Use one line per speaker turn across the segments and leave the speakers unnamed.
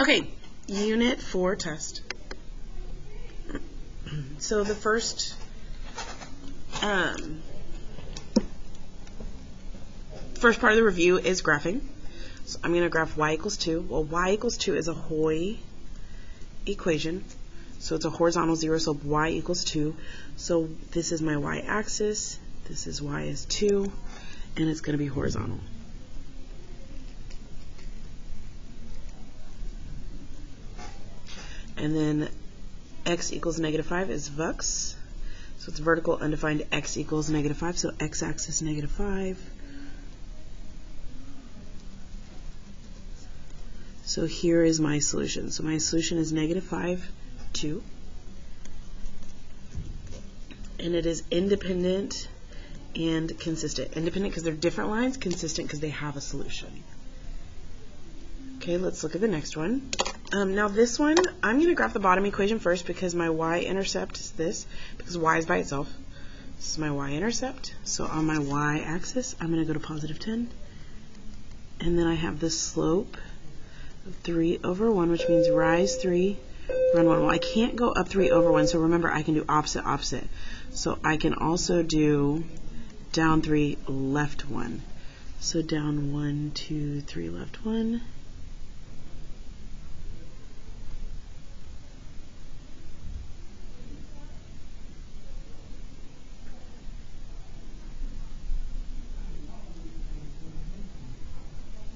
Okay, Unit 4 test. So the first part of the review is graphing. So I'm going to graph y equals 2. Well, y equals 2 is a Hoy equation. So it's a horizontal zero slope, y equals 2. So this is my y-axis, this is y is 2, and it's going to be horizontal. And then x equals -5 is vux. So it's vertical undefined x equals -5. So x-axis -5. So here is my solution. So my solution is -5, 2. And it is independent and consistent. Independent because they're different lines, consistent because they have a solution. Okay, let's look at the next one. Now this one, I'm going to graph the bottom equation first because my y-intercept is this, because y is by itself. This is my y-intercept. So on my y-axis, I'm going to go to +10. And then I have the slope of 3/1, which means rise 3, run 1. Well, I can't go up 3/1, so remember I can do opposite, opposite. So I can also do down 3, left 1. So down 1, 2, 3, left 1.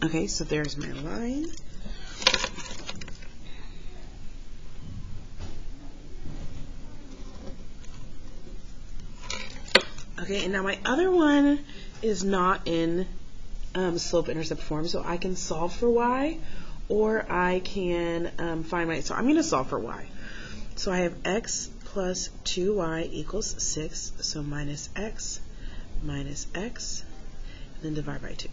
Okay, so there's my line. Okay, and now my other one is not in slope-intercept form, so I can solve for y, or I can find my, so I'm going to solve for y. So I have x plus 2y equals 6, so minus x, and then divide by 2.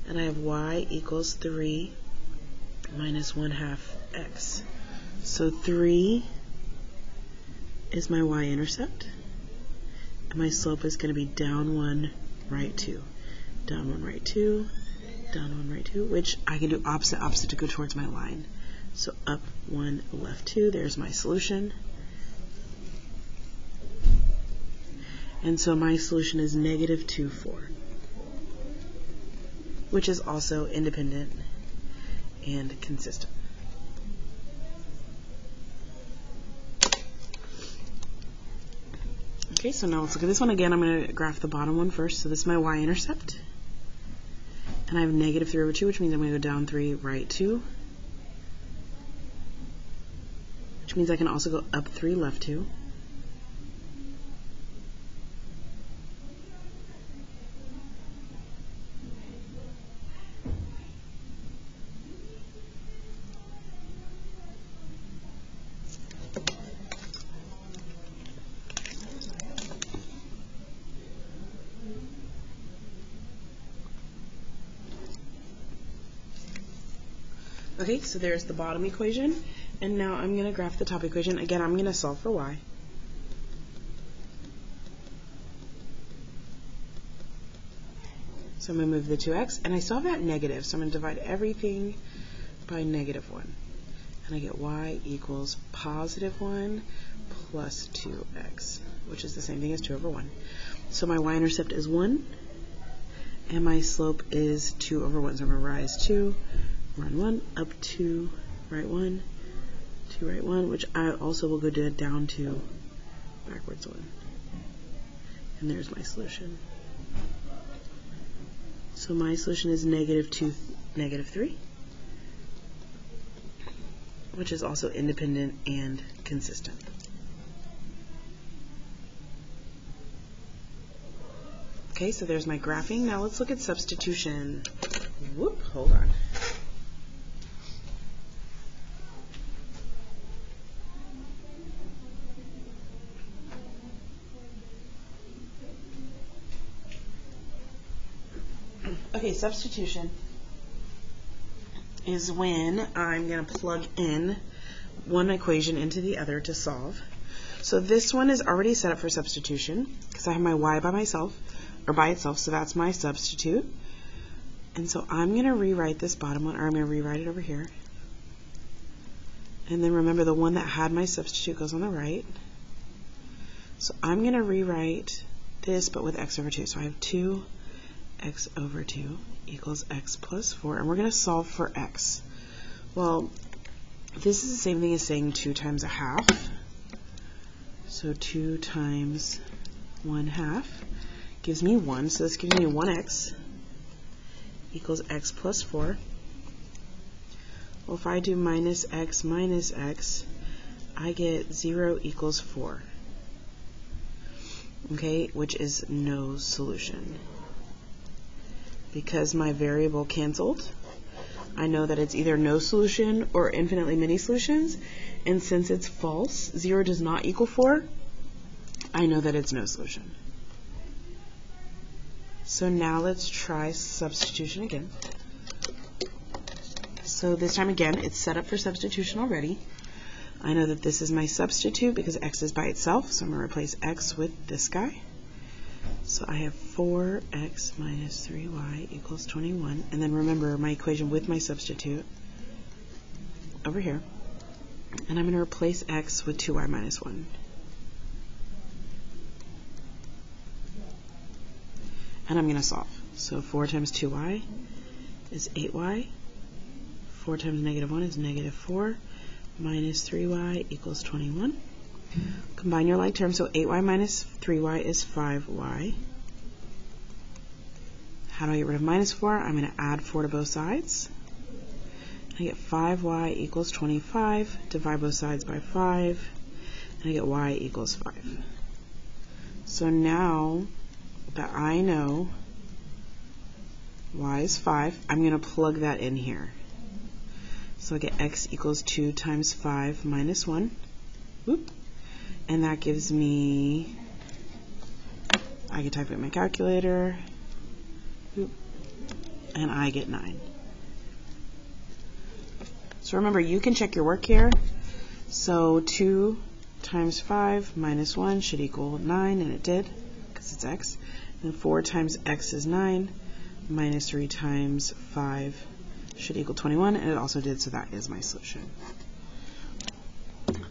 And I have y equals 3 minus 1/2 x. So 3 is my y-intercept. And my slope is going to be down 1, right 2. Down 1, right 2. Down 1, right 2, which I can do opposite, opposite to go towards my line. So up 1, left 2. There's my solution. And so my solution is -2, 4. Which is also independent and consistent. Okay, so now let's look at this one again. I'm going to graph the bottom one first. So this is my y-intercept. And I have -3/2, which means I'm going to go down 3, right 2. Which means I can also go up 3, left 2. Okay, so there's the bottom equation, and now I'm going to graph the top equation. Again, I'm going to solve for y. So I'm going to move the 2x, and I still have that negative, so I'm going to divide everything by -1. And I get y equals +1 plus 2x, which is the same thing as 2/1. So my y-intercept is 1, and my slope is 2/1. So I'm going to rise 2, run 1, up 2, right 1, 2, right 1, which I also will go down 2, backwards 1. And there's my solution. So my solution is -2, -3, which is also independent and consistent. Okay, so there's my graphing. Now let's look at substitution. Whoop, hold on. Okay, substitution is when I'm going to plug in one equation into the other to solve. So this one is already set up for substitution because I have my y by myself, or by itself, so that's my substitute. And so I'm going to rewrite this bottom one, or I'm going to rewrite it over here. And then remember, the one that had my substitute goes on the right. So I'm going to rewrite this, but with x over 2. So I have 2x over 2 equals x plus 4. And we're going to solve for x. Well, this is the same thing as saying 2 times a half. So 2 times 1/2 gives me 1. So this gives me 1x equals x plus 4. Well, if I do minus x, I get 0 equals 4. Okay, which is no solution. Because my variable canceled, I know that it's either no solution or infinitely many solutions. And since it's false, 0 does not equal 4, I know that it's no solution. So now let's try substitution again. So this time again, it's set up for substitution already. I know that this is my substitute because x is by itself, so I'm going to replace x with this guy. So I have 4x minus 3y equals 21. And then remember my equation with my substitute over here. And I'm going to replace x with 2y minus 1. And I'm going to solve. So 4 times 2y is 8y. 4 times negative 1 is negative 4. Minus 3y equals 21. Combine your like terms, so 8y minus 3y is 5y. How do I get rid of minus 4? I'm going to add 4 to both sides. I get 5y equals 25. Divide both sides by 5. And I get y equals 5. So now that I know y is 5, I'm going to plug that in here. So I get x equals 2 times 5 minus 1. Whoop. And that gives me, I can type it in my calculator. Whoop. And I get 9. So remember, you can check your work here. So 2 times 5 minus 1 should equal 9, and it did, because it's x. And 4 times x is 9, minus 3 times 5 should equal 21, and it also did, so that is my solution.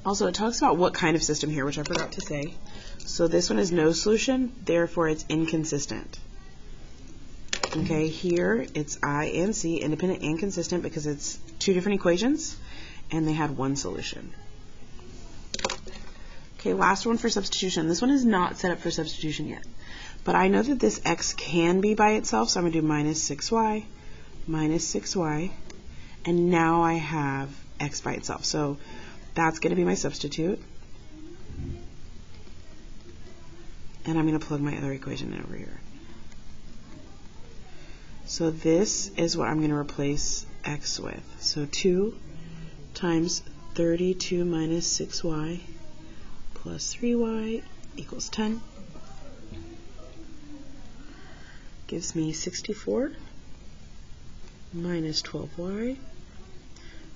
Also, it talks about what kind of system here, which I forgot to say. So this one is no solution, therefore it's inconsistent. Okay, here it's I and C, independent and consistent, because it's 2 different equations, and they had one solution. Okay, last one for substitution. This one is not set up for substitution yet, but I know that this x can be by itself, so I'm going to do minus 6y, and now I have x by itself. So that's going to be my substitute. And I'm going to plug my other equation in over here. So this is what I'm going to replace x with. So 2 times 32 minus 6y plus 3y equals 10. Gives me 64 minus 12y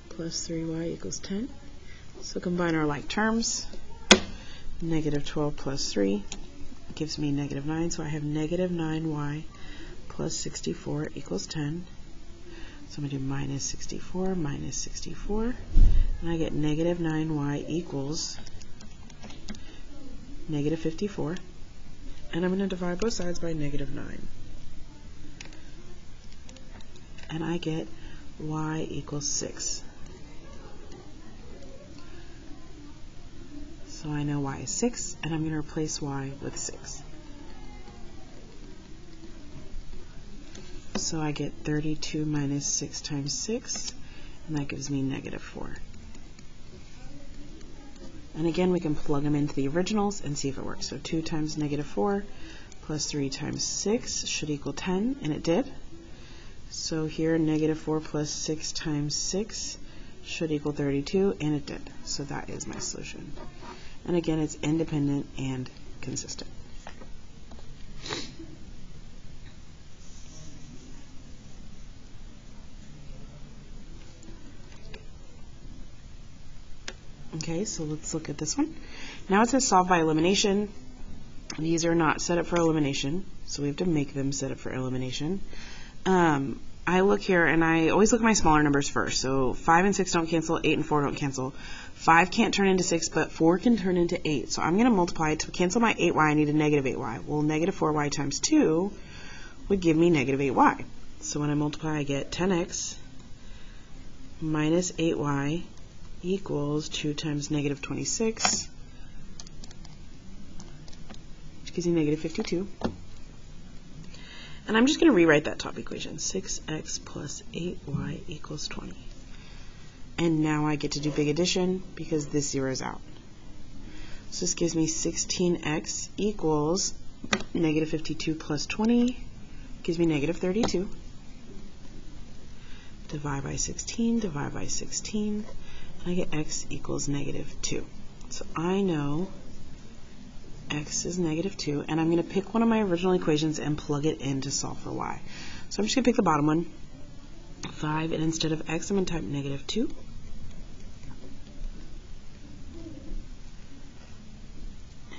plus 3y equals 10. So combine our like terms. Negative 12 plus 3 gives me negative 9. So I have negative 9y plus 64 equals 10. So I'm going to do minus 64, and I get negative 9y equals negative 54. And I'm going to divide both sides by negative 9. And I get y equals 6. So I know y is 6, and I'm going to replace y with 6. So I get 32 minus 6 times 6, and that gives me negative 4. And again, we can plug them into the originals and see if it works. So 2 times negative 4 plus 3 times 6 should equal 10, and it did. So here, negative 4 plus 6 times 6 should equal 32, and it did. So that is my solution. And again, it's independent and consistent. Okay, so let's look at this one. Now it says solve by elimination. These are not set up for elimination, so we have to make them set up for elimination. I'm I look here and I always look at my smaller numbers first. So 5 and 6 don't cancel, 8 and 4 don't cancel. 5 can't turn into 6, but 4 can turn into 8. So I'm going to multiply. To cancel my 8y, I need a negative 8y. Well, negative 4y times 2 would give me negative 8y. So when I multiply, I get 10x minus 8y equals 2 times negative 26, which gives me negative 52. And I'm just going to rewrite that top equation. 6x plus 8y equals 20. And now I get to do big addition because this zeroes out. So this gives me 16x equals negative 52 plus 20 gives me negative 32. Divide by 16, divide by 16, and I get x equals negative 2. So I know x is negative 2, and I'm going to pick one of my original equations and plug it in to solve for y. So I'm just going to pick the bottom one, 5, and instead of x, I'm going to type negative 2.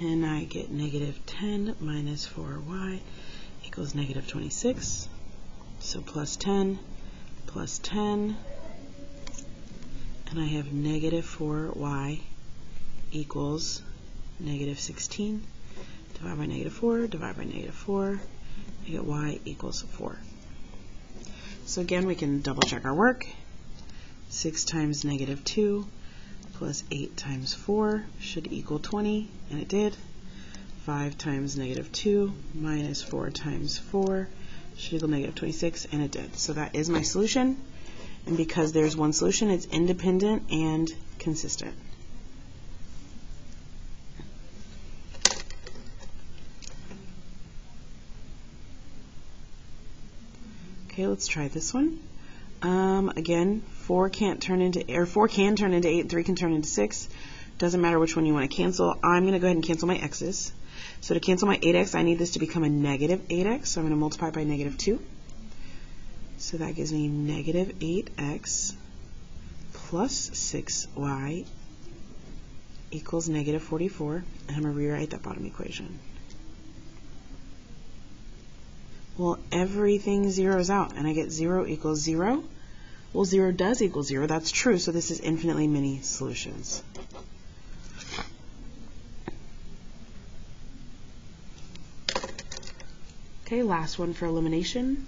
And I get negative 10 minus 4y equals negative 26. So plus 10, and I have negative 4y equals negative 16. Divide by negative 4, divide by negative 4. I get y equals 4. So again, we can double check our work. 6 times negative 2 plus 8 times 4 should equal 20, and it did. 5 times negative 2 minus 4 times 4 should equal negative 26, and it did. So that is my solution, and because there's one solution, it's independent and consistent. Okay, let's try this one. Again, 4 can turn into 8, and 3 can turn into 6. Doesn't matter which one you want to cancel. I'm going to go ahead and cancel my x's. So to cancel my 8x, I need this to become a negative 8x, so I'm going to multiply by negative 2. So that gives me negative 8x plus 6y equals negative 44, and I'm going to rewrite that bottom equation. Well, everything zeroes out, and I get 0 equals 0. Well, 0 does equal 0. That's true, so this is infinitely many solutions. Okay, last one for elimination.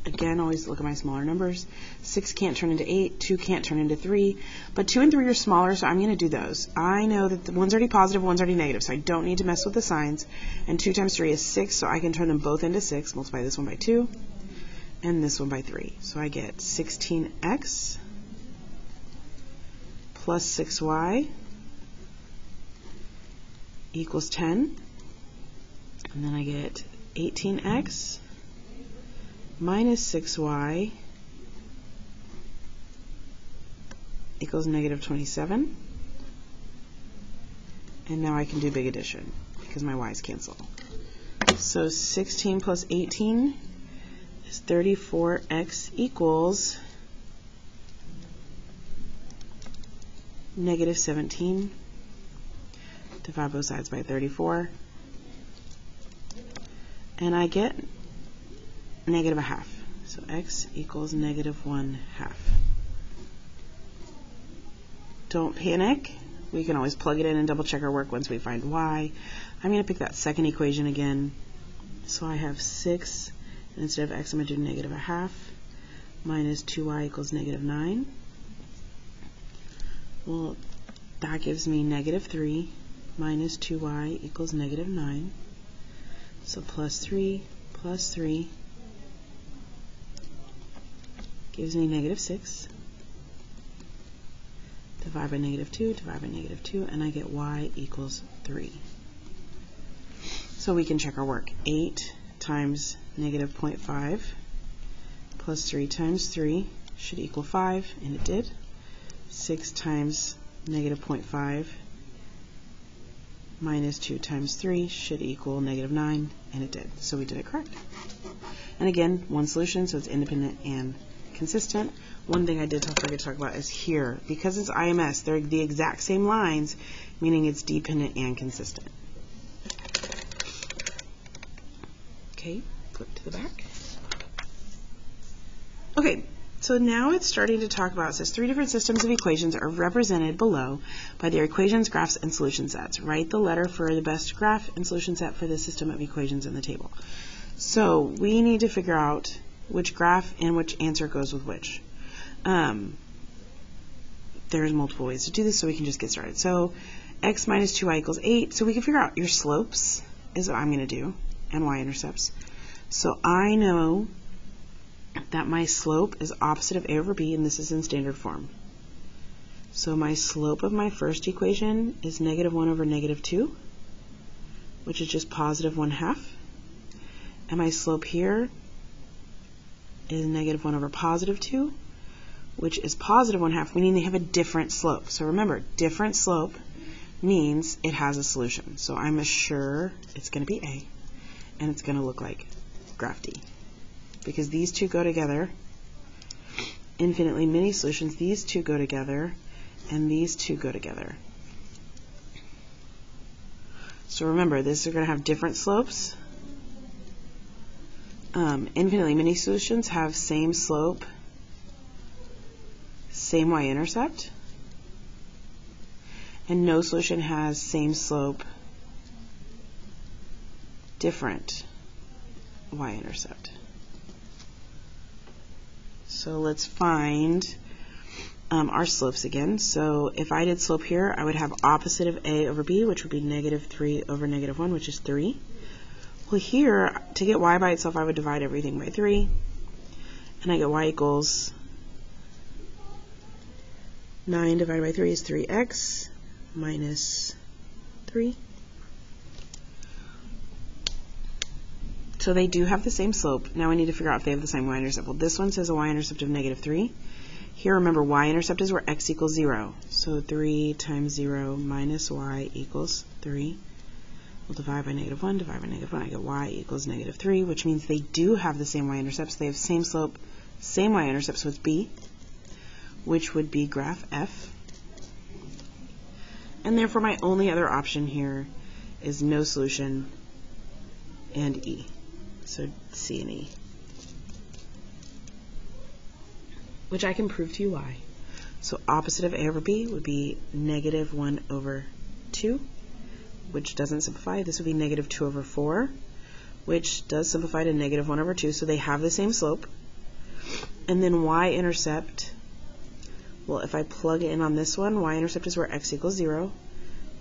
Again, always look at my smaller numbers. 6 can't turn into 8, 2 can't turn into 3, but 2 and 3 are smaller, so I'm going to do those. I know that the one's already positive, one's already negative, so I don't need to mess with the signs. And 2 times 3 is 6, so I can turn them both into 6. Multiply this one by 2, and this one by 3. So I get 16x plus 6y equals 10, and then I get 18x minus 6y equals negative 27. And now I can do big addition because my y's cancel. So 16 plus 18 is 34x equals negative 17. Divide both sides by 34. And I get negative 1/2. So x equals negative 1/2. Don't panic. We can always plug it in and double check our work once we find y. I'm going to pick that second equation again. So I have 6, and instead of x, I'm going to do negative 1/2 minus 2y equals negative 9. Well, that gives me negative 3 minus 2y equals negative 9. So plus 3 gives me negative 6. Divide by negative 2, divide by negative 2, and I get y equals 3. So we can check our work. 8 times negative 0.5 plus 3 times 3 should equal 5, and it did. 6 times negative 0.5 minus 2 times 3 should equal negative 9, and it did. So we did it correct. And again, one solution, so it's independent and consistent. One thing I did forget to talk about is here. Because it's IMS, they're the exact same lines, meaning it's dependent and consistent. Okay, flip to the back. Okay, so now it's starting to talk about, it says 3 different systems of equations are represented below by their equations, graphs, and solution sets. Write the letter for the best graph and solution set for the system of equations in the table. So we need to figure out which graph and which answer goes with which. There's multiple ways to do this, so we can just get started. So x minus 2y equals 8. So we can figure out your slopes is what I'm going to do, and y-intercepts. So I know that my slope is opposite of a over b, and this is in standard form. So my slope of my first equation is negative 1 over negative 2, which is just positive 1/2. And my slope here is negative 1 over positive 2, which is positive 1/2, meaning they have a different slope. So remember, different slope means it has a solution. So I'm sure it's going to be A, and it's going to look like graph D. Because these two go together, infinitely many solutions, these two go together, and these two go together. So remember, these are going to have different slopes. Infinitely many solutions have same slope, same y-intercept, and no solution has same slope, different y-intercept. So let's find our slopes again. So if I did slope here, I would have opposite of a over b, which would be negative 3 over negative 1, which is 3. Well, here, to get y by itself, I would divide everything by 3, and I get y equals 9 divided by 3 is 3x minus 3. So they do have the same slope. Now I need to figure out if they have the same y-intercept. Well, this one says a y-intercept of negative 3. Here, remember, y-intercept is where x equals 0. So 3 times 0 minus y equals 3. We'll divide by negative 1, divide by negative 1. I get y equals negative 3, which means they do have the same y-intercepts. They have same slope, same y-intercept, so it's B, which would be graph F. And therefore, my only other option here is no solution and E. So C and E, which I can prove to you why. So opposite of A over B would be negative 1 over 2, which doesn't simplify. This would be negative 2 over 4, which does simplify to negative 1 over 2, so they have the same slope. And then y-intercept, well, if I plug in on this one, y-intercept is where x equals 0.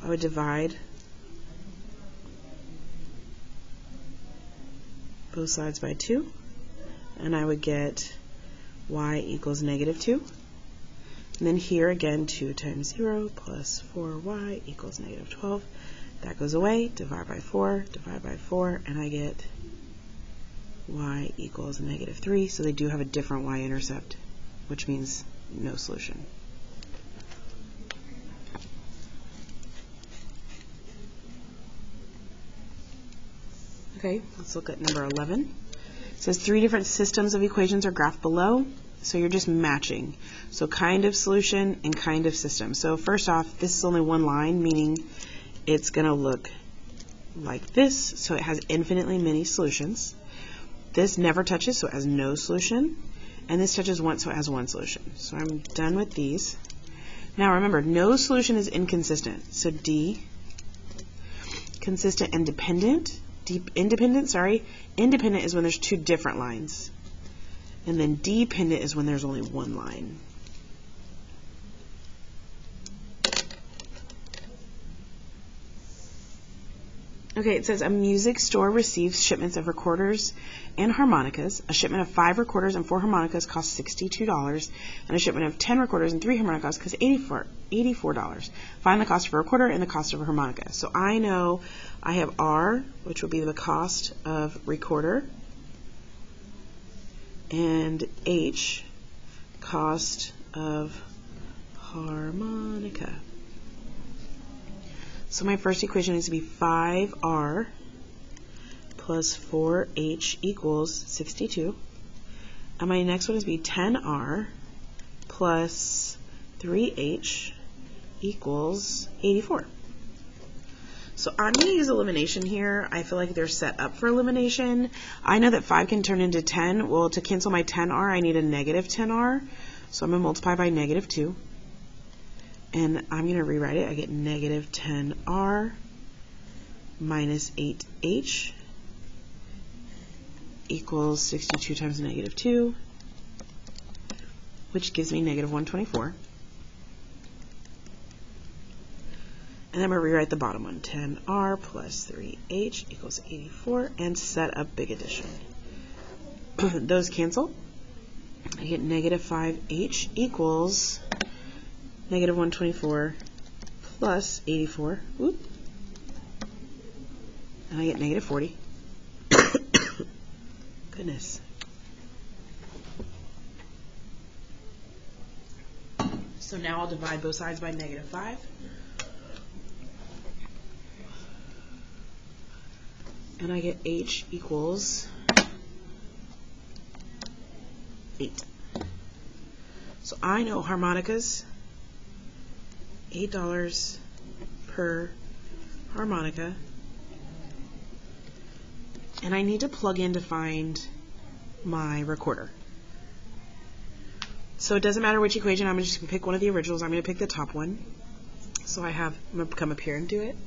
I would divide both sides by 2, and I would get y equals negative 2. And then here again, 2 times 0 plus 4y equals negative 12. That goes away, divide by 4, and I get y equals negative 3. So they do have a different y-intercept, which means no solution. Okay, let's look at number 11. It says 3 different systems of equations are graphed below. So you're just matching. So kind of solution and kind of system. So first off, this is only one line, meaning it's going to look like this. So it has infinitely many solutions. This never touches, so it has no solution. And this touches once, so it has one solution. So I'm done with these. Now remember, no solution is inconsistent. So D, consistent and dependent. Independent is when there's 2 different lines. And then dependent is when there's only one line. Okay, it says a music store receives shipments of recorders and harmonicas. A shipment of 5 recorders and 4 harmonicas costs $62, and a shipment of 10 recorders and 3 harmonicas costs $84. Find the cost of a recorder and the cost of a harmonica. So I know I have R, which will be the cost of recorder, and H, cost of harmonica. So my first equation needs to be 5R plus 4H equals 62. And my next one is to be 10R plus 3H equals 84. So I'm going to use elimination here. I feel like they're set up for elimination. I know that 5 can turn into 10. Well, to cancel my 10r, I need a negative 10r. So I'm going to multiply by negative 2. And I'm going to rewrite it. I get negative 10r minus 8h equals 62 times negative 2, which gives me negative 124. And then I'm going to rewrite the bottom one. 10r plus 3h equals 84, and set up big addition. Those cancel. I get negative 5h equals negative 124 plus 84. Whoop. And I get negative 40. Goodness. So now I'll divide both sides by negative 5. And I get h equals 8. So I know harmonicas, $8 per harmonica. And I need to plug in to find my recorder. So it doesn't matter which equation, I'm just going to pick one of the originals. I'm going to pick the top one. So I'm going to come up here and do it.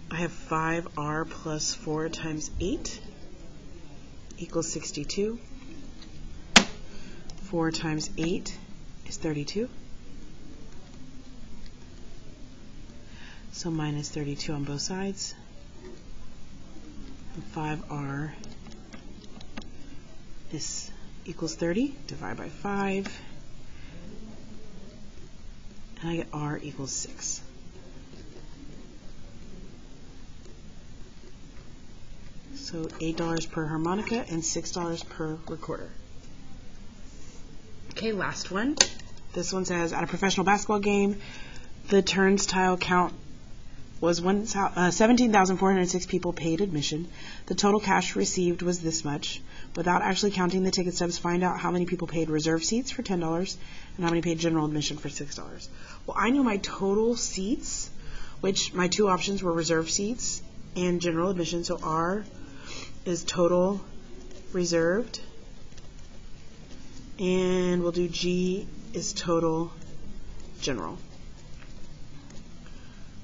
I have 5r plus 4 times 8 equals 62. 4 times 8 is 32. So minus 32 on both sides. And 5r is equals 30. Divide by 5. And I get r equals 6. So $8 per harmonica and $6 per recorder. Okay, last one. This one says, at a professional basketball game, the turnstile count was 17,406 people paid admission. The total cash received was this much. Without actually counting the ticket stubs, find out how many people paid reserve seats for $10 and how many paid general admission for $6. Well, I know my total seats, which my two options were reserve seats and general admission. So R is total reserved, and we'll do G is total general.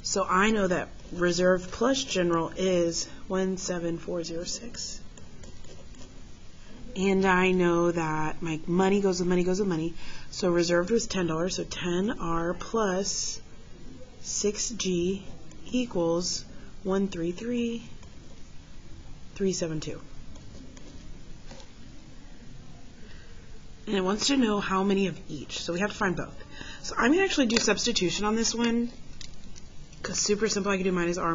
So I know that reserved plus general is 17406. And I know that my money goes with money goes with money. So reserved was $10, so 10R plus 6G equals 133,372. And it wants to know how many of each. So we have to find both. So I'm going to actually do substitution on this one, because super simple. I can do minus R,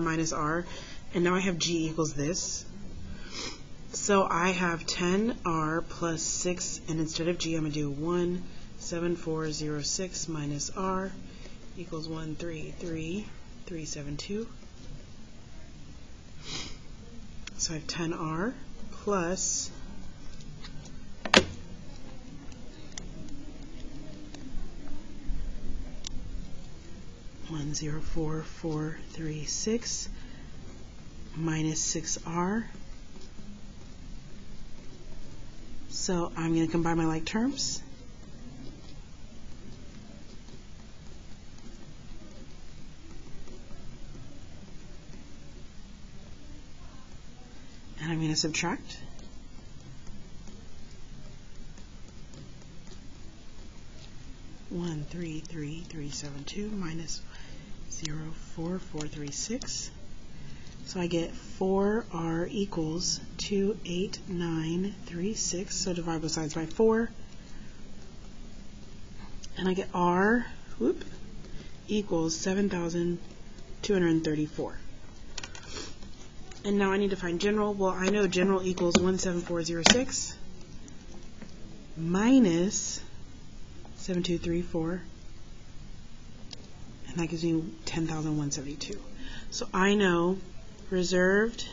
and now I have G equals this. So I have 10R plus 6, and instead of G, I'm going to do 17406 minus R equals 133,372. So I have 10R plus 104,436 minus 6R. So I'm going to combine my like terms. And I'm going to subtract. One 33372 minus 04436. So I get 4R equals 28936. So divide both sides by 4. And I get R equals 7,234. And now I need to find general. Well, I know general equals 17406 minus 7234, and that gives me 10,172. So I know reserved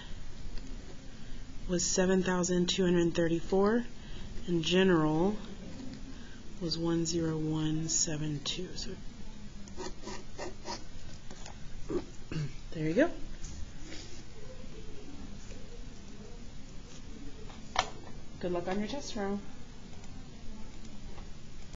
was 7,234 and general was 10172. So there you go. Good luck on your test tomorrow.